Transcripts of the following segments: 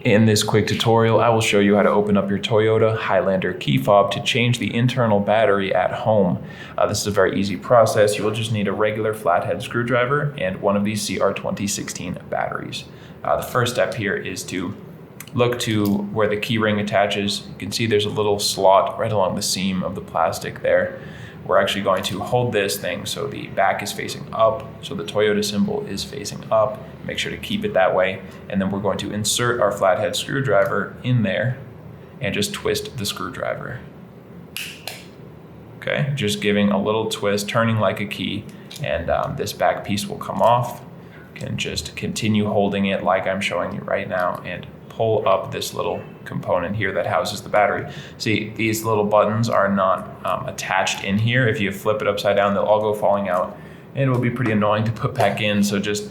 In this quick tutorial, I will show you how to open up your Toyota Highlander key fob to change the internal battery at home. This is a very easy process. You will just need a regular flathead screwdriver and one of these CR2016 batteries. The first step here is to look to where the key ring attaches. You can see there's a little slot right along the seam of the plastic there. We're actually going to hold this thing so the back is facing up, so the Toyota symbol is facing up. Make sure to keep it that way. And then we're going to insert our flathead screwdriver in there and just twist the screwdriver. Okay, just giving a little twist, turning like a key, and this back piece will come off. You can just continue holding it like I'm showing you right now and pull up this little component here that houses the battery. See, these little buttons are not attached in here. If you flip it upside down, they'll all go falling out, and it will be pretty annoying to put back in, so just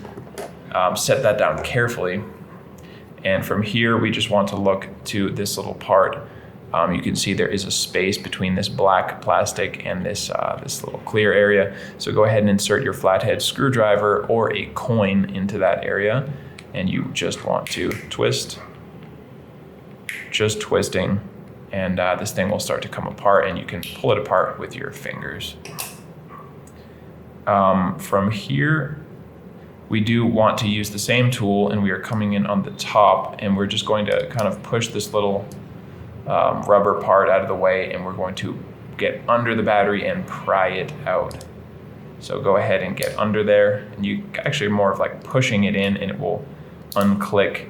set that down carefully. And from here, we just want to look to this little part. You can see there is a space between this black plastic and this little clear area. So go ahead and insert your flathead screwdriver or a coin into that area, and you just want to twist. Just twisting, and this thing will start to come apart, and you can pull it apart with your fingers. From here, we do want to use the same tool, and we are coming in on the top, and we're just going to kind of push this little rubber part out of the way, and we're going to get under the battery and pry it out. So go ahead and get under there, and you actually are more of like pushing it in, and it will unclick.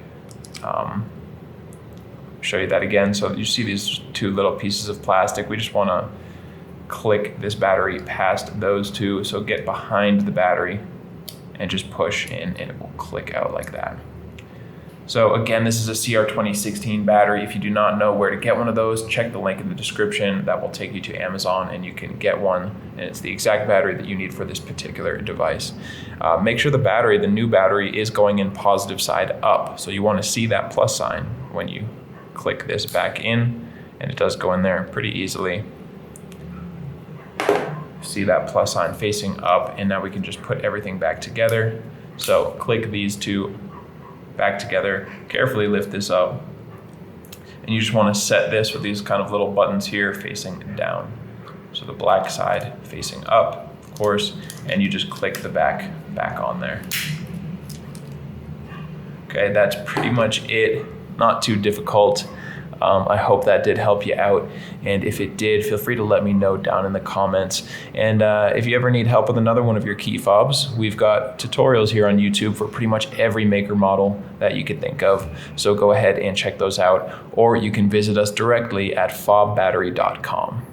Show you that again. So you see these two little pieces of plastic. We just want to click this battery past those two. So get behind the battery and just push in, and it will click out like that. So again, this is a CR2016 battery. If you do not know where to get one of those, check the link in the description. That will take you to Amazon, and you can get one, and it's the exact battery that you need for this particular device. Make sure the new battery is going in positive side up. So you want to see that plus sign when you click this back in, and it does go in there pretty easily. See that plus sign facing up, and now we can just put everything back together. So click these two back together, carefully lift this up, and you just want to set this with these kind of little buttons here facing down. So the black side facing up, of course, and you just click the back on there. Okay, that's pretty much it. Not too difficult. I hope that did help you out, and if it did, feel free to let me know down in the comments. And if you ever need help with another one of your key fobs, we've got tutorials here on YouTube for pretty much every maker model that you could think of, so go ahead and check those out, or you can visit us directly at fobbattery.com.